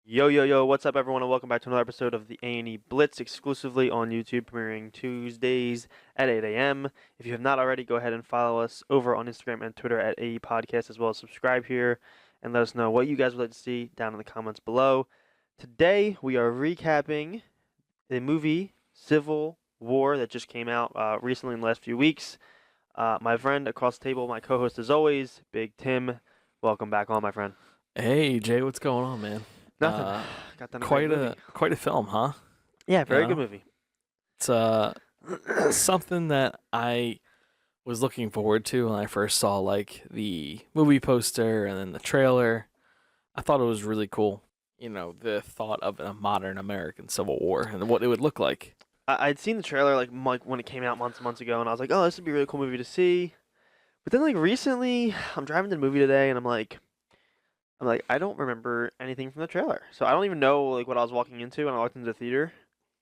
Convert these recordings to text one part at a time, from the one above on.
Yo, yo, yo, what's up, everyone, and welcome back to another episode of the A&E Blitz, exclusively on YouTube, premiering Tuesdays at 8 a.m. If you have not already, go ahead and follow us over on Instagram and Twitter at AE Podcast, as well as subscribe here and let us know what you guys would like to see down in the comments below. Today, we are recapping the movie Civil War that just came out recently in the last few weeks. My friend across the table, my co-host as always, Big Tim, welcome back on, my friend. Hey Jay, what's going on, man? Nothing. Uh, Got done a great quite movie. a film, huh? Yeah, You very good know, movie. it's something that I was looking forward to when I first saw like the movie poster and then the trailer. I thought it was really cool. You know, the thought of a modern American Civil War and what it would look like. I'd seen the trailer like when it came out months and months ago, and I was like, "Oh, this would be a really cool movie to see." But then like recently, I'm driving to the movie today, and I'm like, I don't remember anything from the trailer, so I don't even know like what I was walking into when I walked into the theater.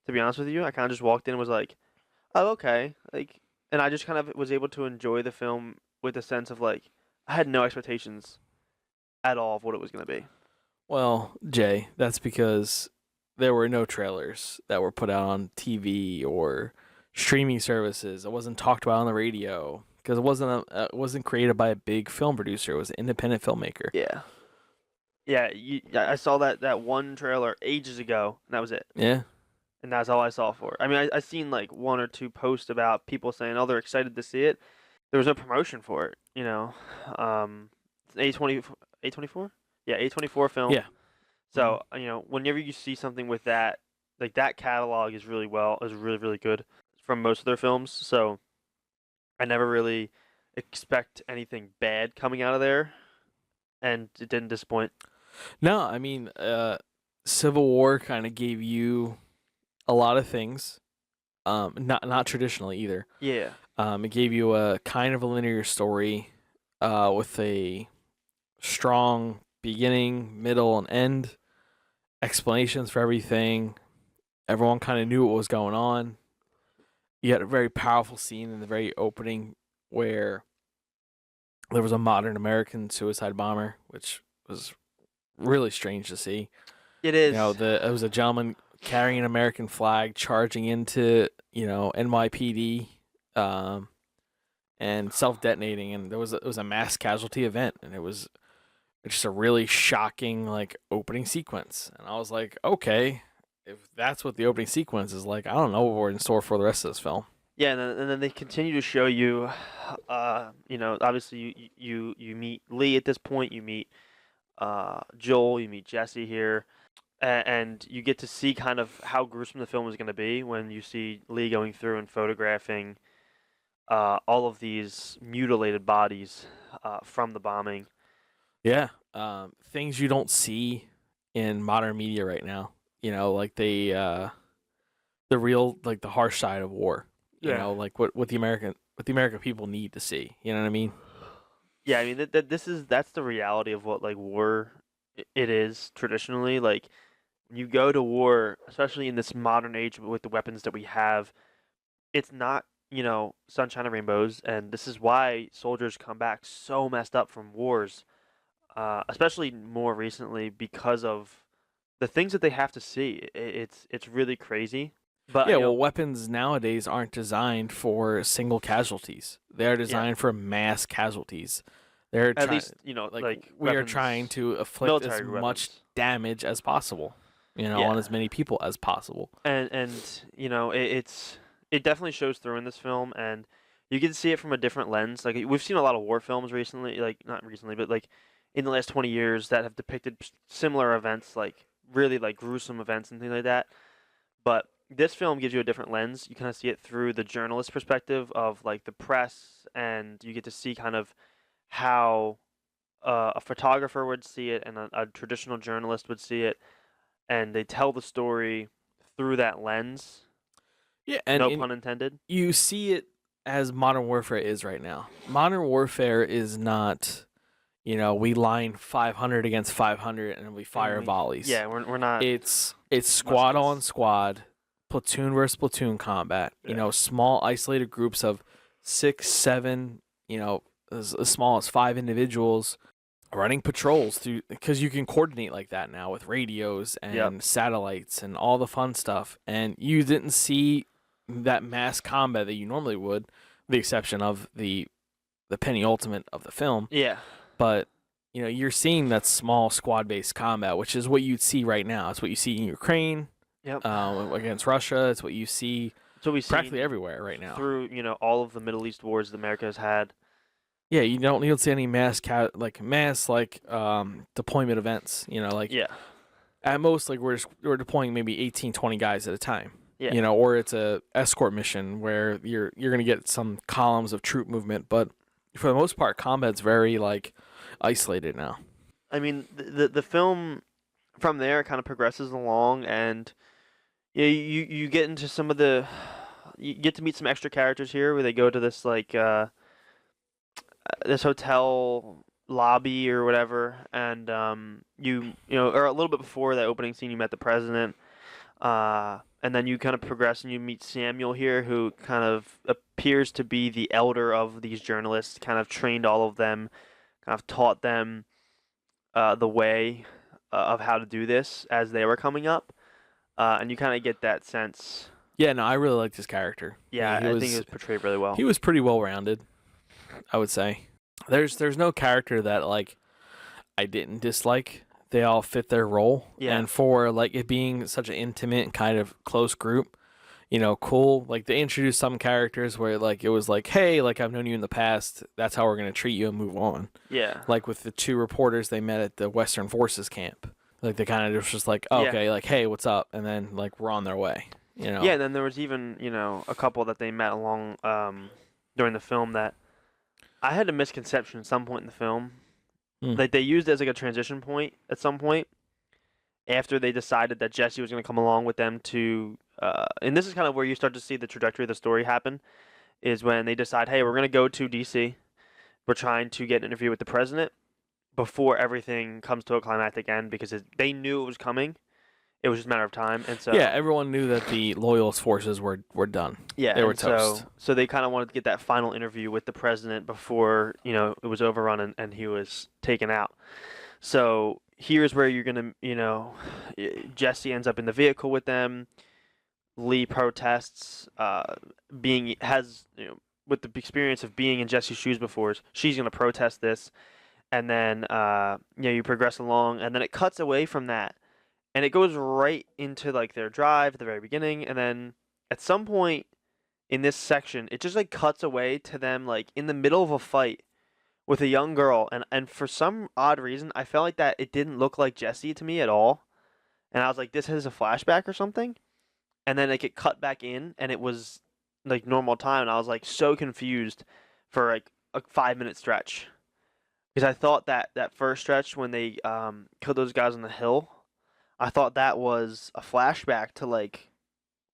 To be honest with you, I kind of just walked in and was like, "Oh, okay," and I just kind of was able to enjoy the film with a sense of like I had no expectations at all of what it was gonna be. Well, Jay, that's because there were no trailers that were put out on TV or streaming services. It wasn't talked about on the radio because it wasn't created by a big film producer. It was an independent filmmaker. Yeah, yeah. I saw that one trailer ages ago, and that was it. Yeah. And that's all I saw for it. I mean, I seen like one or two posts about people saying, "Oh, they're excited to see it." There was no promotion for it, you know. It's A24, yeah, A24 film. Yeah. Mhm. So whenever you see something with that, like that catalog is really really good from most of their films. So I never really expect anything bad coming out of there, and it didn't disappoint. No, I mean, Civil War kind of gave you a lot of things. Not traditionally either. Yeah, It gave you a kind of a linear story, with a strong beginning, middle, and end. Explanations for everything. Everyone kind of knew what was going on. You had a very powerful scene in the very opening where there was a modern American suicide bomber, which was really strange to see. it You know, is. it was a gentleman carrying an American flag charging into NYPD, um, and self detonating, and it was a mass casualty event, and it was just a really shocking like opening sequence, and I was like, okay, if that's what the opening sequence is like, I don't know what we're in store for the rest of this film. Yeah, and then they continue to show you, obviously you meet Lee at this point, you meet Joel, you meet Jesse here, and you get to see kind of how gruesome the film is going to be when you see Lee going through and photographing all of these mutilated bodies from the bombing. Yeah, things you don't see in modern media right now. You know, like the real like the harsh side of war. You Yeah. know, like what the American people need to see. You know what I mean? Yeah, I mean that's the reality of what like war it is traditionally. Like when you go to war, especially in this modern age with the weapons that we have, it's not, sunshine and rainbows, and this is why soldiers come back so messed up from wars, especially more recently because of the things that they have to see. It's really crazy. But Yeah. Well, weapons nowadays aren't designed for single casualties. They're yeah, designed for mass casualties. They're at trying least like like we are weapons, trying to afflict as military much weapons. damage as possible. You know, on Yeah, as many people as possible. and it definitely shows through in this film, and you get to see it from a different lens. Like we've seen a lot of war films recently, like not recently, but like in the last 20 years that have depicted similar events, like really like gruesome events and things like that. But this film gives you a different lens. You kind of see it through the journalist perspective of like the press, and you get to see kind of how a photographer would see it and a traditional journalist would see it, and they tell the story through that lens. Yeah, No and pun intended. you see it as modern warfare is right now. Modern warfare is not, we line 500 against 500 and we And fire we, volleys. yeah, we're not It's squad on muskets. squad, platoon versus platoon combat. You Yeah. know, small isolated groups of 6, 7, as small as 5 individuals running patrols through, because you can coordinate like that now with radios and Yep. satellites and all the fun stuff. And you didn't see that mass combat that you normally would, with the exception of the penny ultimate of the film. Yeah. But you're seeing that small squad based combat, which is what you'd see right now. It's what you see in Ukraine Yep. against Russia. It's what you see So we see practically everywhere right now. through all of the Middle East wars that America has had. Yeah, you don't see any mass deployment events. Yeah. At most, like we're deploying maybe 18, 20 guys at a time. Yeah. Or it's a escort mission where you're gonna get some columns of troop movement, but for the most part, combat's very isolated now. I mean, the film from there kind of progresses along, and you get into some of you get to meet some extra characters here, where they go to this this hotel lobby or whatever, and or a little bit before that opening scene, you met the president, and then you kind of progress and you meet Samuel here, who kind of appears to be the elder of these journalists, kind of trained all of them, kind of taught them the way of how to do this as they were coming up, and you kind of get that sense. Yeah, no, I really liked his character. Yeah, I think it was portrayed really well. He was pretty well rounded, I would say. There's no character that I didn't dislike. They all fit their role. Yeah. And for it being such an intimate kind of close group, cool. Like they introduced some characters where it was hey, I've known you in the past. That's how we're gonna treat you and move on. Yeah. Like with the two reporters they met at the Western Forces camp. They kind of just okay, hey, what's up? And then we're on their way. Yeah, and then there was even a couple that they met along during the film that I had a misconception at some point in the film. They used it as a transition point at some point after they decided that Jesse was going to come along with them to and this is kind of where you start to see the trajectory of the story happen, is when they decide, hey, we're going to go to DC. We're trying to get an interview with the president before everything comes to a climactic end, because they knew it was coming. It was just a matter of time, and so yeah, everyone knew that the loyalist forces were done. yeah, they were toast. So they kind of wanted to get that final interview with the president before it was overrun and he was taken out. So here's where you're gonna Jesse ends up in the vehicle with them. Lee protests, with the experience of being in Jesse's shoes before, she's gonna protest this, and then you progress along, and then it cuts away from that. And it goes right into their drive at the very beginning, and then at some point in this section, it just cuts away to them in the middle of a fight with a young girl, and for some odd reason, I felt like that it didn't look like Jesse to me at all, and I was like, this is a flashback or something, and then it cut back in, and it was normal time, and I was so confused for a 5-minute stretch, because I thought that first stretch when they killed those guys on the hill, I thought that was a flashback to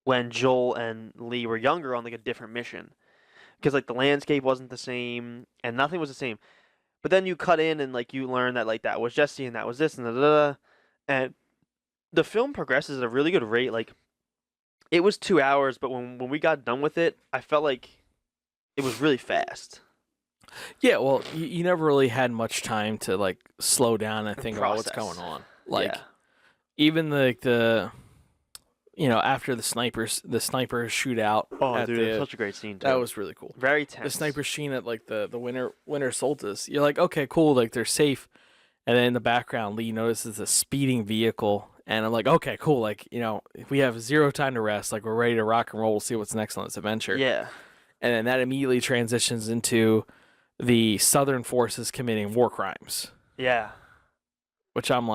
when Joel and Lee were younger on a different mission, because the landscape wasn't the same and nothing was the same. But then you cut in and you learn that that was Jesse and that was this and and the film progresses at a really good rate. It was 2 hours, but when we got done with it, I felt like it was really fast. Yeah, well, you never really had much time to slow down and think about what's going on. Even the after the sniper shootout. Oh, dude, it was such a great scene too. That was really cool. Very tense. The sniper sheen at the winter solstice. You're okay, cool, they're safe. And then in the background, Lee notices a speeding vehicle, and I'm okay, cool, we have zero time to rest. We're ready to rock and roll. We'll see what's next on this adventure. Yeah. And then that immediately transitions into the Southern forces committing war crimes. Yeah. Which I'm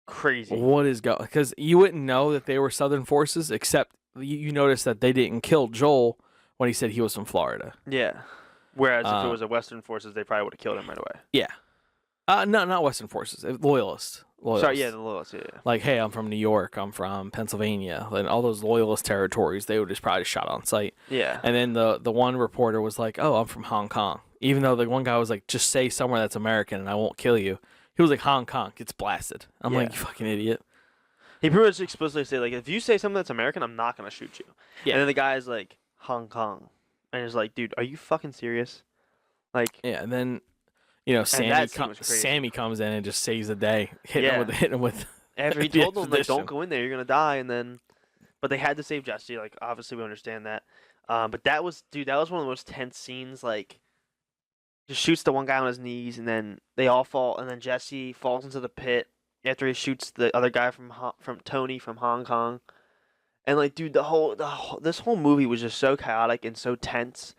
crazy. What is going? Because you wouldn't know that they were Southern forces, except you notice that they didn't kill Joel when he said he was from Florida. Yeah. Whereas if it was a Western forces, they probably would have killed him right away. Yeah. No, not Western forces. Loyalists. Sorry, yeah, the loyalists. Yeah. Hey, I'm from New York. I'm from Pennsylvania. And all those loyalist territories, they would just probably shot on sight. Yeah. And then the one reporter was oh, I'm from Hong Kong. Even though the one guy was just say somewhere that's American and I won't kill you. He was Hong Kong gets blasted. I'm you fucking idiot. He pretty much explicitly said if you say something that's American, I'm not gonna shoot you. Yeah. And then the guy's Hong Kong, and he's dude, are you fucking serious? Yeah. And then You know, And that scene was crazy. Sammy comes in and just saves the day, Yeah. hitting him with After he the told them like, exposition. don't go in there, you're gonna die, and then, but they had to save Jesse. Like obviously we understand that. But that was, dude, that was one of the most tense scenes. Like, just shoots the one guy on his knees, and then they all fall, and then Jesse falls into the pit after he shoots the other guy from Tony from Hong Kong. And like, dude, this whole movie was just so chaotic and so tense.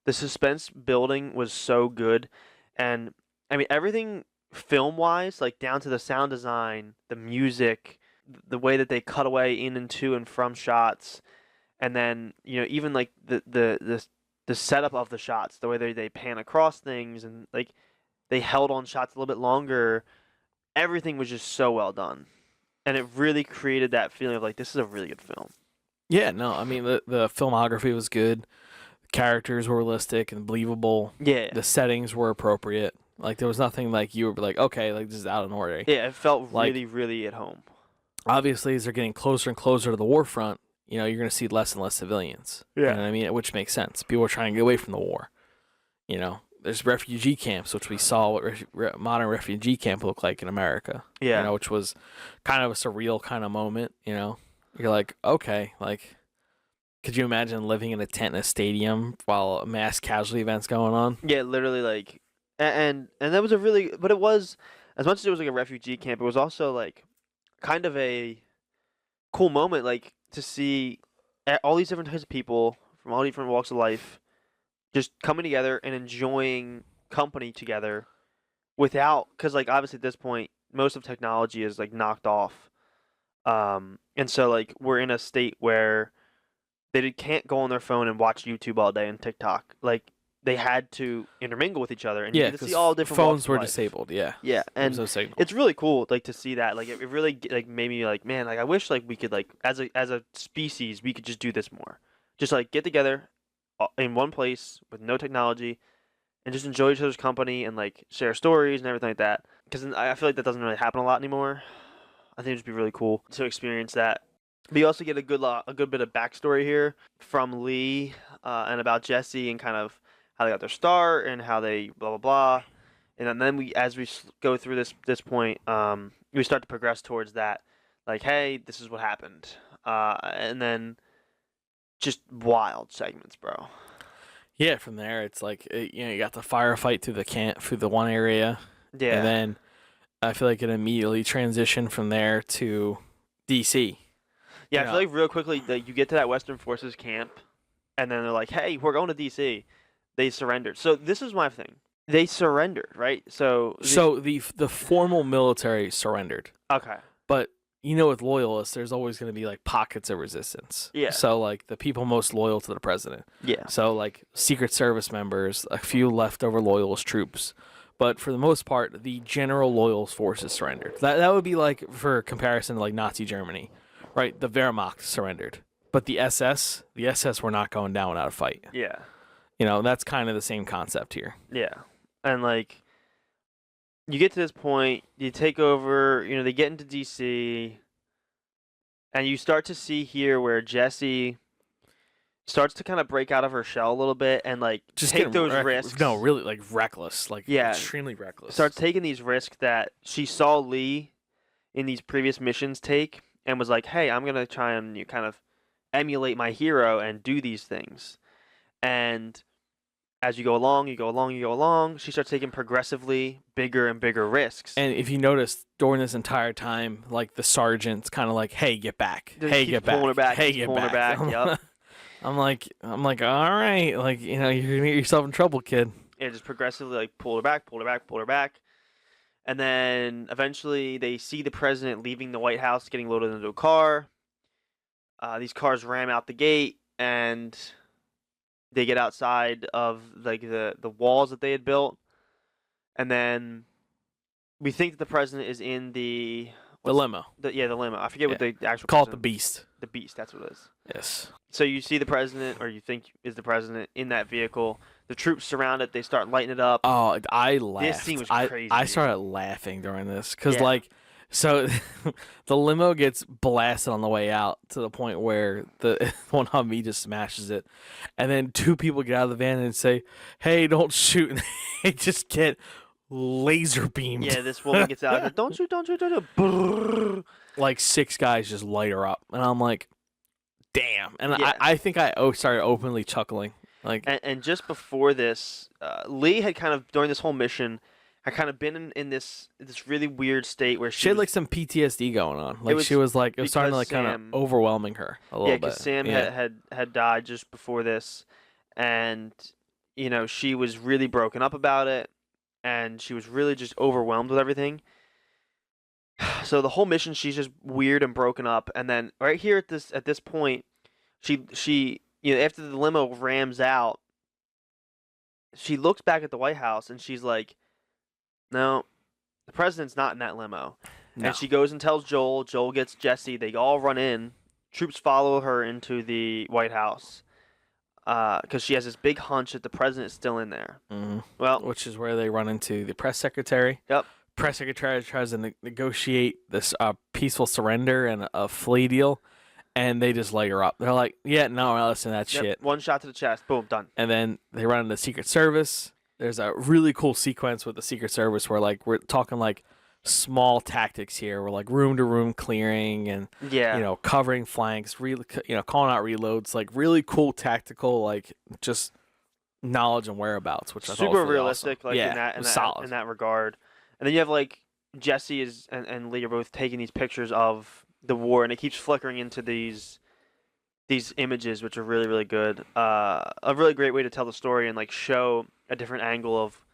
The suspense building was so good, and I mean everything film wise, like down to the sound design, the music, the way that they cut away in and to and from shots, and then even like the setup of the shots, the way they pan across things, and like they held on shots a little bit longer. Everything was just so well done, and it really created that feeling of like this is a really good film. Yeah, no, I mean the filmography was good. The characters were realistic and believable. Yeah, The settings were appropriate. Like there was nothing like you were like, okay, like this is out of ordinary. yeah, it felt Like- really, really at home. Obviously, as they're getting closer and closer to the war front, you're going to see less and less civilians. You know what I mean? Which makes sense. People are trying to get away from the war. There's refugee camps, which we saw what modern refugee camp look like in America. Yeah, Which was kind of a surreal kind of moment. You're like, okay, like, could you imagine living in a tent in a stadium while mass casualty events going on? yeah, literally like, and that was a really, but it was, as much as it was like a refugee camp, it was also like kind of a cool moment, like to see all these different types of people from all different walks of life just coming together and enjoying company together without, because like obviously at this point most of technology is like knocked off, and so like we're in a state where they can't go on their phone and watch YouTube all day and TikTok. Like they had to intermingle with each other, and you get to see all different walks phones of were life. disabled. Yeah, Yeah, there was and no signal. it's really cool like to see that. Like it really like made me like, man, like I wish like we could like as a species we could just do this more. Just like get together in one place with no technology and just enjoy each other's company and like share stories and everything like that. Because I feel like that doesn't really happen a lot anymore. I think it'd just be really cool to experience that. But you also get a good bit of backstory here from Lee and about Jesse and kind of how they got their start and how they blah blah blah. And then as we go through this point, we start to progress towards that. Like, hey, this is what happened, and then just wild segments, bro. Yeah, from there it's like you got the firefight through the one area, Yeah, and then I feel like it immediately transitioned from there to DC. yeah. I Yeah. feel like real quickly that you get to that Western Forces camp, and then they're like, "Hey, we're going to DC." They surrendered. So this is my thing. They surrendered, right? So The formal military surrendered, okay, but with loyalists, there's always going to be like pockets of resistance. Yeah. So like the people most loyal to the president. yeah, So like Secret Service members, a few leftover loyalist troops, but for the most part, the general loyalist forces surrendered. That would be like, for comparison to like Nazi Germany, right? The Wehrmacht surrendered, but the SS were not going down without a fight. yeah, That's kind of the same concept here. yeah. And like, you get to this point, you take over. They get into DC, and you start to see here where Jesse starts to kind of break out of her shell a little bit and like Just take getting those risks. No, really, like reckless, like Yeah. extremely reckless. Starts taking these risks that she saw Lee in these previous missions take, and was like, "Hey, I'm gonna try and kind of emulate my hero and do these things." And as you go along, she starts taking progressively bigger and bigger risks. And if you notice during this entire time, like the sergeant's kind of like, "Hey, get back! Just Hey, keeps get back! pulling her back, Hey, keeps get pulling her back!" back, yep. I'm like, all right, like you're gonna get yourself in trouble, kid. It just progressively like pulled her back. And then eventually they see the president leaving the White House, getting loaded into a car. These cars ram out the gate, and they get outside of like the walls that they had built. And then we think that the president is in the limo. the limo. I forget what the actual Call it the president- Beast. The Beast, that's what it is. Yes. So you see the president, or you think is the president, in that vehicle. The troops surround it. They start lighting it up. Oh, I laughed. scene was I crazy. started laughing during this because, Yeah. like, so the limo gets blasted on the way out to the point where the one Humvee just smashes it, and then two people get out of the van and say, "Hey, don't shoot!" And they just get laser beamed. Yeah, this woman gets out. Don't you, don't you, don't you. Brrr. Like 6 guys just light her up, and I'm like, damn. And Yeah. I think I started openly chuckling. Like, And just before this, Lee had kind of, during this whole mission, had kind of been in this really weird state where she had was, like some PTSD going on. Like, was she was like, it was starting to like because kind Sam- of overwhelming her a little yeah, bit. because Sam had died just before this, and you know she was really broken up about it, and she was really just overwhelmed with everything. So the whole mission, she's just weird and broken up, and then right here at this point, she you know after the limo rams out, she looks back at the White House and she's like, no, the president's not in that limo. No. And she goes and tells Joel. Joel gets Jesse. They all run in. Troops follow her into the White House because she has this big hunch that the president is still in there. Mhm. Well, Which is where they run into the press secretary. Yep. Press secretary tries to negotiate this peaceful surrender and a flee deal, and they just light her up. They're like, yeah, no, listen to that yep, shit. one shot to the chest. Boom, done. And then they run into the Secret Service. There's a really cool sequence with the Secret Service where like we're talking like small tactics here. We're like room to room clearing and Yeah. you know covering flanks, calling out reloads, like really cool tactical like just knowledge and whereabouts, which I thought was super really realistic, awesome. like Yeah, in that it was solid. in that regard. And then you have like Jesse and Lee are both taking these pictures of the war, and it keeps flickering into these images, which are really really good. A really great way to tell the story and like show a different angle of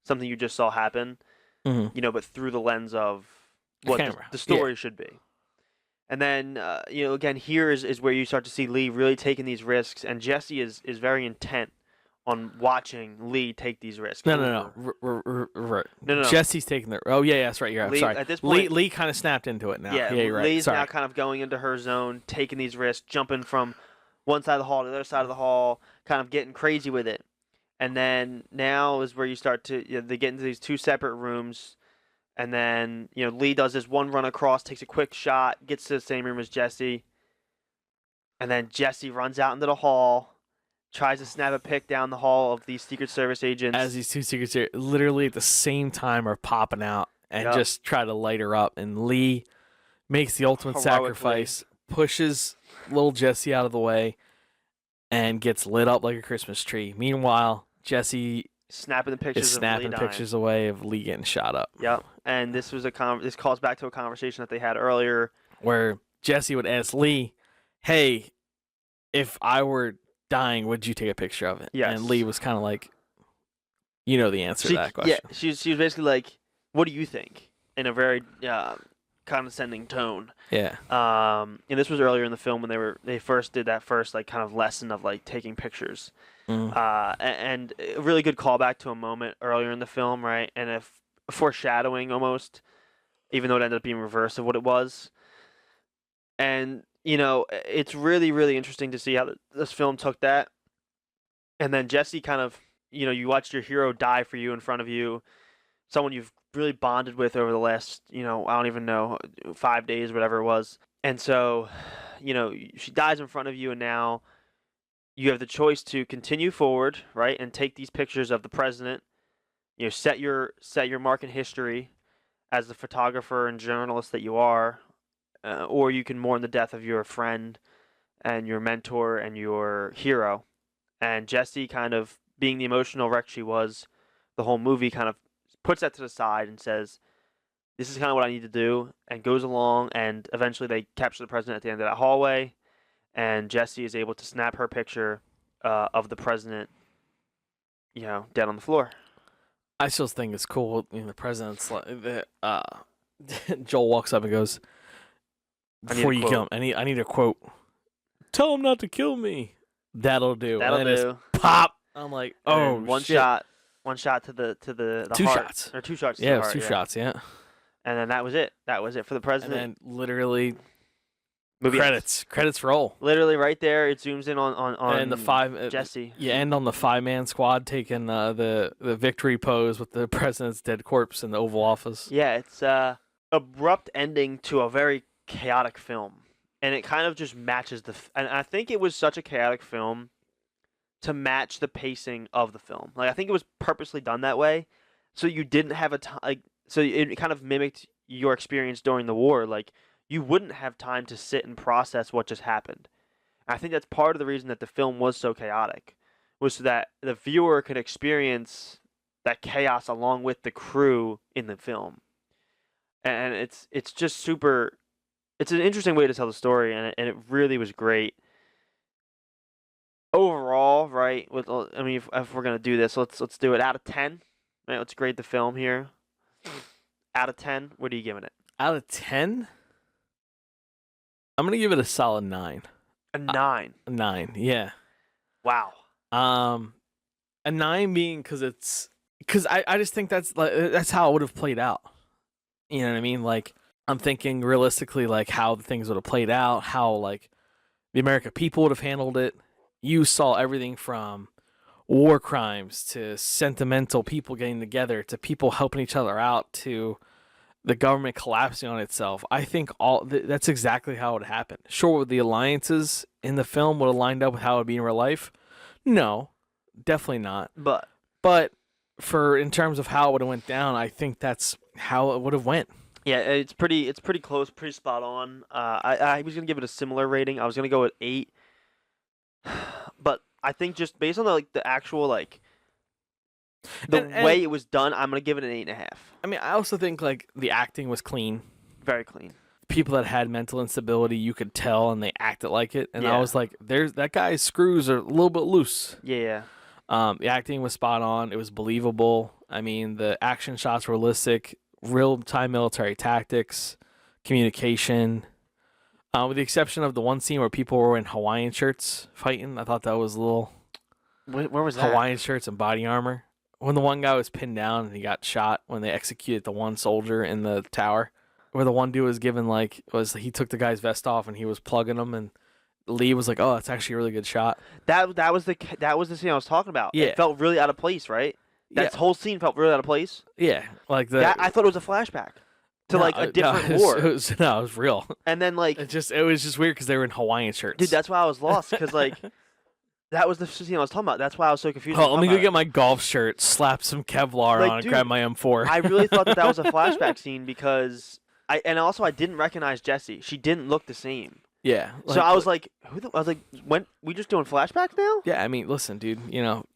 something you just saw happen. Mhm. You know, but through the lens of what Camera. the story should be. And then, you know, again, here is where you start to see Lee really taking these risks, and Jesse is very intent on watching Lee take these risks. No. No. Jesse's taking the. Oh yeah, that's right. You're right. Lee, Sorry. at this point, Lee kind of snapped into it now. yeah, you're right. Lee's Sorry. now kind of going into her zone, taking these risks, jumping from one side of the hall to the other side of the hall, kind of getting crazy with it. And then now is where you start to they get into these two separate rooms, and then Lee does this one run across, takes a quick shot, gets to the same room as Jesse, and then Jesse runs out into the hall, tries to snap a pic down the hall of these Secret Service agents. As these two Secret Service literally at the same time are popping out and Yep. just try to light her up, and Lee makes the ultimate Heroically. sacrifice, pushes little Jesse out of the way, and gets lit up like a Christmas tree. Meanwhile, Jesse snapping the pictures is of Lee snapping dying. pictures away of Lee getting shot up. Yep. And this was this calls back to a conversation that they had earlier. Where Jesse would ask Lee, "Hey, if I were dying, would you take a picture of it?" Yes. And Lee was kind of like, "You know the answer to that question." Yeah, she was basically like, "What do you think?" in a very condescending tone. Yeah. And this was earlier in the film when they first did that first like kind of lesson of like taking pictures. Mhm. And a really good callback to a moment earlier in the film, right? And a foreshadowing almost, even though it ended up being reverse of what it was. And it's really really interesting to see how this film took that. And then Jesse kind of, you watched your hero die for you in front of you, someone you've really bonded with over the last, I don't even know, 5 days, whatever it was. And so, she dies in front of you, and now you have the choice to continue forward, right, and take these pictures of the president. Set your mark in history as the photographer and journalist that you are, or you can mourn the death of your friend and your mentor and your hero. And Jesse, kind of being the emotional wreck she was, the whole movie kind of puts that to the side and says, "This is kind of what I need to do," and goes along. And eventually, they capture the president at the end of that hallway, and Jesse is able to snap her picture of the president, dead on the floor. I still think it's cool. The president's like, Joel walks up and goes, I need "Before a you quote." kill him, I need a quote. Tell him not to kill me. That'll do. That'll and then do. Just pop. I'm like, And oh, then one shit. shot to the Two heart. shots. Or two shots. To Yeah, the it was heart, two shots. Yeah, And then that was it. That was it for the and president. then literally Movie ends. credits roll, Literally right there. It zooms in on and the five. Jesse. You end on the 5-man squad taking the victory pose with the president's dead corpse in the Oval Office. Yeah, it's abrupt ending to a very chaotic film, and it kind of just matches and I think it was such a chaotic film to match the pacing of the film. Like I think it was purposely done that way, so you didn't have a time. Like, so it kind of mimicked your experience during the war. Like, you wouldn't have time to sit and process what just happened. I think that's part of the reason that the film was so chaotic, was so that the viewer could experience that chaos along with the crew in the film. And it's just super. It's an interesting way to tell the story, and it really was great overall. Right? With I mean, if we're gonna do this, let's do it out of 10. Right? Let's grade the film here. Out of 10, what are you giving it? Out of 10, I'm gonna give it a solid 9. A 9. 9, yeah. Wow. A 9 being because I just think that's how it would have played out. You know what I mean? Like, I'm thinking realistically, like how the things would have played out, how like the American people would have handled it. You saw everything from war crimes to sentimental people getting together to people helping each other out to the government collapsing on itself. I think that's exactly how it happened. Sure, would the alliances in the film would have lined up with how it would be in real life? No, definitely not. But for in terms of how it would have went down, I think that's how it would have went. Yeah, it's pretty close, pretty spot on. I was gonna give it a similar rating. I was gonna go with 8, but I think just based on the actual the way it was done, I'm gonna give it an 8.5. I mean, I also think like the acting was clean. Very clean. People that had mental instability, you could tell, and they acted like it. And I Yeah. was like, "There's that guy's screws are a little bit loose." Yeah. The acting was spot on. It was believable. I mean, the action shots were realistic, real-time military tactics, communication. With the exception of the one scene where people were in Hawaiian shirts fighting, I thought that was a little Where was that? Hawaiian shirts and body armor. When the one guy was pinned down and he got shot when they executed the one soldier in the tower, where the one dude was given he took the guy's vest off and he was plugging him, and Lee was like, "Oh, that's actually a really good shot." That was the scene I was talking about. Yeah. It felt really out of place, right? That Yeah. whole scene felt really out of place. Yeah, like I thought it was a flashback to a different war. It was real. And then It was just weird because they were in Hawaiian shirts. dude, that's why I was lost because that was the scene I was talking about. That's why I was so confused. Oh, let me go get my golf shirt, slap some Kevlar on, and dude, grab my M4. I really thought that was a flashback scene because I didn't recognize Jessie. She didn't look the same. Yeah. So I was like, when we just doing flashbacks now? Yeah, I mean, listen, dude.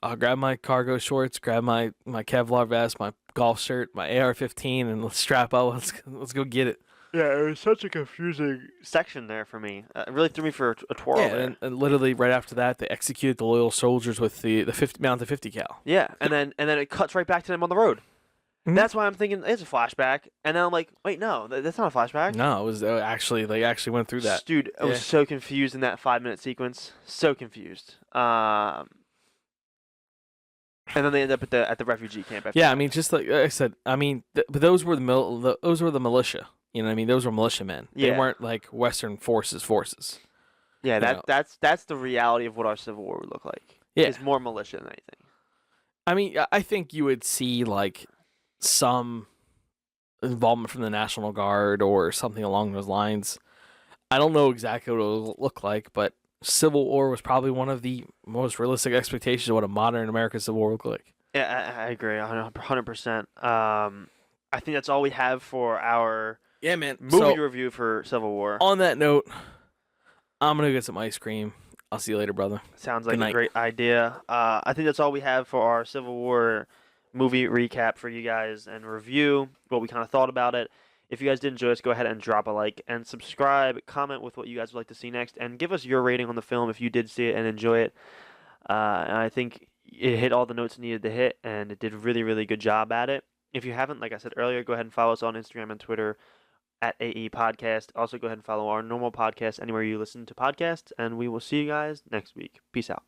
I'll grab my cargo shorts, grab my Kevlar vest, my golf shirt, my AR-15, and let's strap up. Let's go get it. Yeah, it was such a confusing section there for me. It really threw me for a twirl Yeah, there. and literally right after that, they executed the loyal soldiers with the 50 mounted 50 cal. Yeah, and then it cuts right back to them on the road. Mhm. That's why I'm thinking it's a flashback, and then I'm like, wait, no, that's not a flashback. No, it was actually they actually went through that. Dude, I Yeah. was so confused in that 5-minute sequence. So confused. And then they end up at the refugee camp. After Yeah, that. I mean, just like I said, I mean, but those were those were the militia. You know what I mean? Those were militiamen. They Yeah. weren't like Western forces. Yeah, you know. that's the reality of what our Civil War would look like. Yeah. It's more militia than anything. I mean, I think you would see like some involvement from the National Guard or something along those lines. I don't know exactly what it will look like, but Civil War was probably one of the most realistic expectations of what a modern American Civil War would look like. Yeah, I agree, 100%. I think that's all we have for our Yeah, man. movie review for Civil War. On that note, I'm gonna get some ice cream. I'll see you later, brother. Sounds Good like a night. great idea. I think that's all we have for our Civil War movie recap for you guys and review, what we kind of thought about it. If you guys did enjoy us, go ahead and drop a like and subscribe. Comment with what you guys would like to see next, and give us your rating on the film if you did see it and enjoy it. And I think it hit all the notes it needed to hit, and it did a really, really good job at it. If you haven't, like I said earlier, go ahead and follow us on Instagram and Twitter at AE Podcast. Also, go ahead and follow our normal podcast anywhere you listen to podcasts, and we will see you guys next week. Peace out.